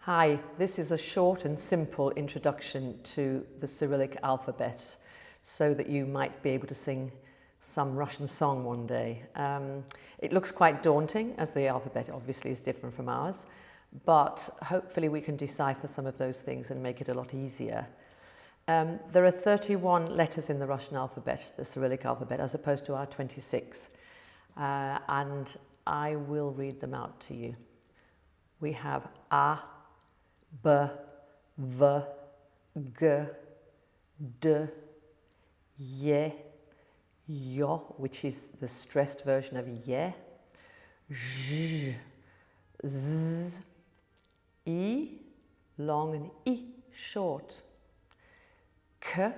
Hi, this is a short and simple introduction to the Cyrillic alphabet so that you might be able to sing some Russian song one day. It looks quite daunting, as the alphabet obviously is different from ours, but hopefully we can decipher some of those things and make it a lot easier. There are 31 letters in the Russian alphabet, the Cyrillic alphabet, as opposed to our 26. And I will read them out to you. We have A, B, V, G, D, Y, Yo, which is the stressed version of Ye, J, Z, I, long, and I, short, K,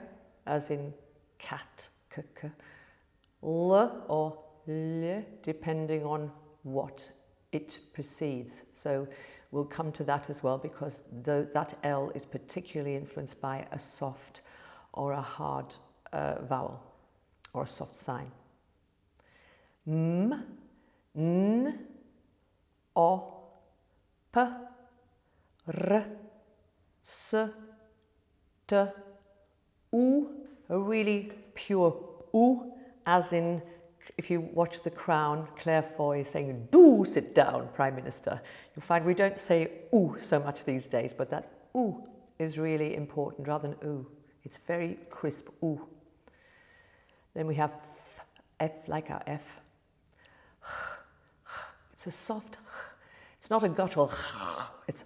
as in cat, K, K, L or L, depending on what it precedes. So we'll come to that as well, because that L is particularly influenced by a soft or a hard vowel or a soft sign. M, N, O, P, R, S, T, U, a really pure U, as in, if you watch The Crown, Claire Foy is saying, "Do sit down, Prime Minister." You'll find we don't say "oo" so much these days, but that "oo" is really important rather than "oo." It's very crisp, "oo." Then we have F, like our F. It's a soft, it's not a guttural, it's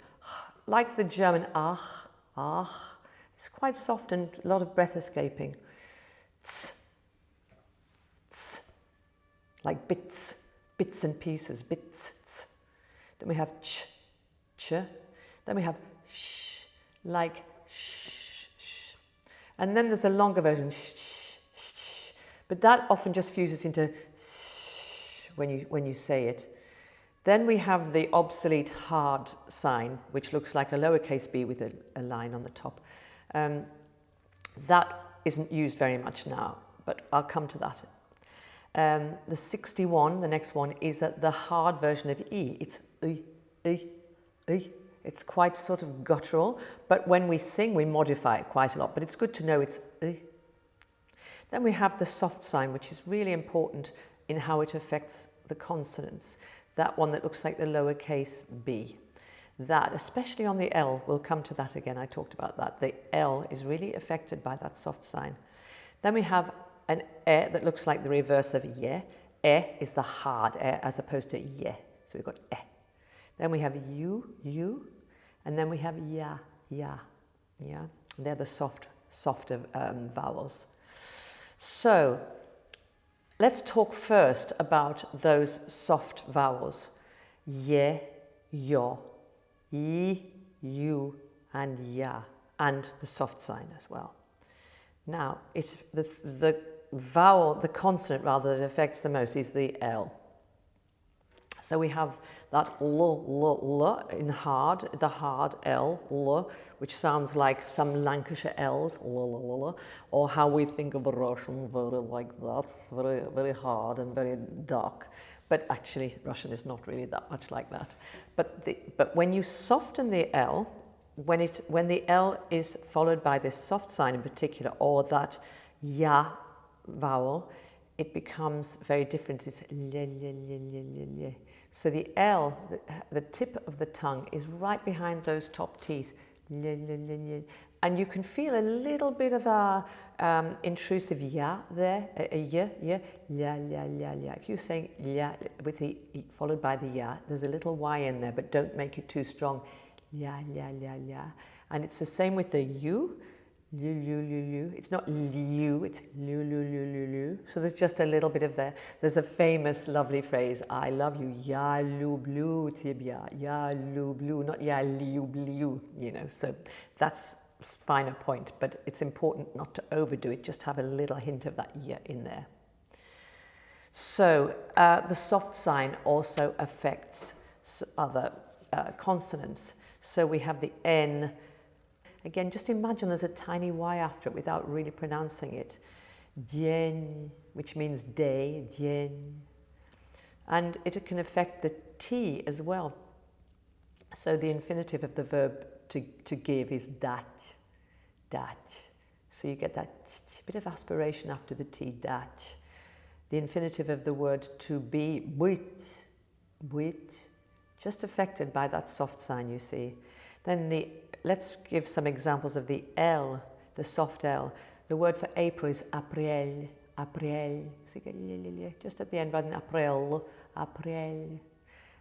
like the German ach, ach. It's quite soft and a lot of breath escaping. Tz, tz. Like bits and pieces, bits. Tz. Then we have ch, ch. Then we have sh, like sh, sh. And then there's a longer version, sh, sh, sh. But that often just fuses into sh when you say it. Then we have the obsolete hard sign, which looks like a lowercase b with a line on the top. That isn't used very much now, but I'll come to that. The 61, the next one, is the hard version of E. It's I, I, I. It's quite sort of guttural, but when we sing, we modify it quite a lot. But it's good to know it's I. Then we have the soft sign, which is really important in how it affects the consonants. That one that looks like the lowercase b. That, especially on the L, we'll come to that again, I talked about that. The L is really affected by that soft sign. Then we have an E that looks like the reverse of ye. E is the hard E as opposed to ye. So we've got E. Then we have you, and then we have ya. And they're the softer vowels. So let's talk first about those soft vowels. Ye, yo, yi, you, and ya, and the soft sign as well. Now, it's the vowel, the consonant rather, that affects the most is the L. So we have that l in hard, the hard L, l, which sounds like some Lancashire L's, l, or how we think of a Russian, very like that, very, very hard and very dark. But actually, Russian is not really that much like that. But when you soften the L, when the L is followed by this soft sign in particular, or that ya vowel, it becomes very different. It's le. So the L, the tip of the tongue, is right behind those top teeth. Le. And you can feel a little bit of a intrusive ya there, a ya, la. If you're saying ya with the followed by the ya, there's a little y in there, but don't make it too strong. La. And it's the same with the you. Lu. It's not liu, it's lu. So there's just a little bit of there. There's a famous, lovely phrase, "I love you, ya lu blu tibia, ya lu blu," not ya liu bliu, So that's a finer point, but it's important not to overdo it, just have a little hint of that ya in there. So the soft sign also affects other consonants. So we have the N. Again, just imagine there's a tiny Y after it without really pronouncing it. Dien, which means day, dien. And it can affect the T as well. So the infinitive of the verb to give is dat, dat. So you get that bit of aspiration after the T, dat. The infinitive of the word to be, buit, buit, just affected by that soft sign, you see. Then let's give some examples of the L, the soft L. The word for April is April, April. So you get just at the end, rather than April, April.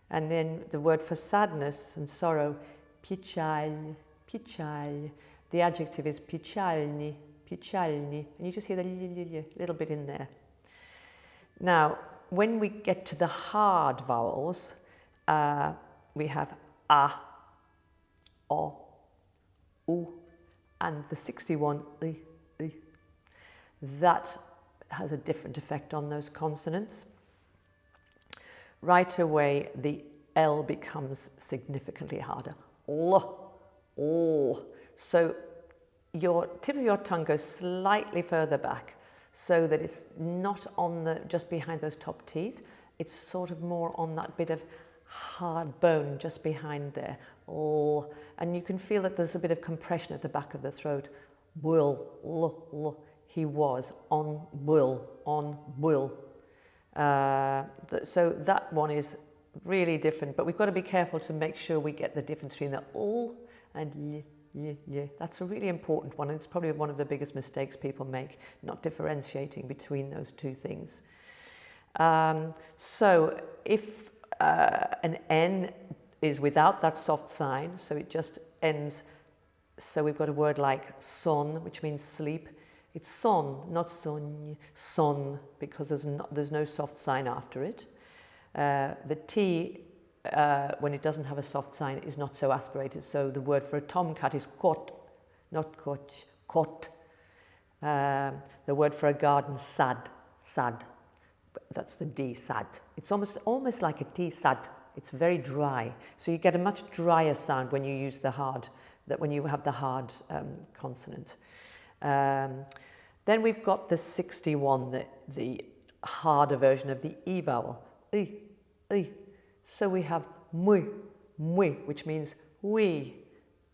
And then the word for sadness and sorrow, pichal, pichal. The adjective is pichalni, pichalni. And you just hear the little bit in there. Now, when we get to the hard vowels, we have a, o, u, and the 61 I. That has a different effect on those consonants. Right away, the L becomes significantly harder. L, L. So your tip of your tongue goes slightly further back so that it's not on just behind those top teeth. It's sort of more on that bit of hard bone just behind there. L. And you can feel that there's a bit of compression at the back of the throat. Will, l, l. He was on will, on will. So that one is really different, but we've got to be careful to make sure we get the difference between the l and y. That's a really important one, and it's probably one of the biggest mistakes people make, not differentiating between those two things. So if an N is without that soft sign, so it just ends, so we've got a word like son, which means sleep. It's son, not son, son, because there's no soft sign after it. The T, when it doesn't have a soft sign, is not so aspirated. So the word for a tomcat is kot, not koch, kot. The word for a garden, sad, sad. That's the D, sad. It's almost like a T, sad. It's very dry. So you get a much drier sound when you use the hard, when you have the hard consonant. Then we've got the 61, the harder version of the E vowel. I, I. So we have mui, mui, which means we.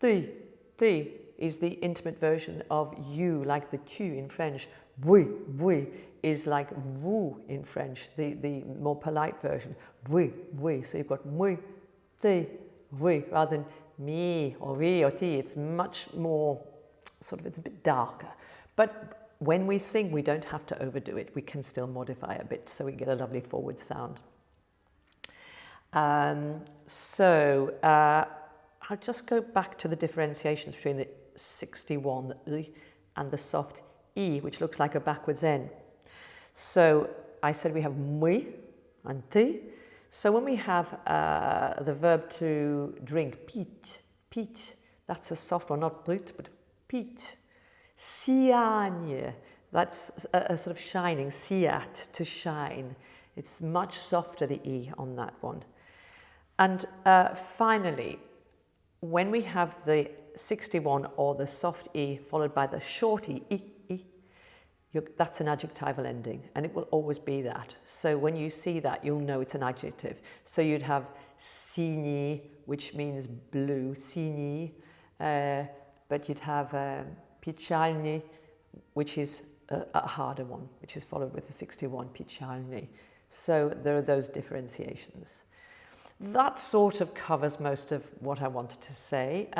Ti, ti is the intimate version of you, like the tu in French. Oui, oui is like vous in French, the more polite version. Oui, oui. So you've got mui, ti, oui, rather than me or we or ti. It's much more it's a bit darker. But when we sing, we don't have to overdo it. We can still modify a bit so we get a lovely forward sound. I'll just go back to the differentiations between the 61, the I, and the soft E, which looks like a backwards N. So I said we have mui and ti. So when we have the verb to drink, pit, pit, that's a soft one, not brut, but pit. Siagne, that's a sort of shining, siat, to shine. It's much softer, the E on that one. And finally, when we have the 61 or the soft E followed by the short E, that's an adjectival ending, and it will always be that. So when you see that, you'll know it's an adjective. So you'd have sini, which means blue, sini, but you'd have pichalni, which is a harder one, which is followed with the 61, pichalni. So there are those differentiations. That sort of covers most of what I wanted to say.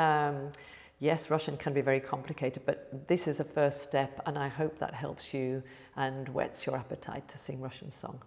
Yes, Russian can be very complicated, but this is a first step, and I hope that helps you and whets your appetite to sing Russian song.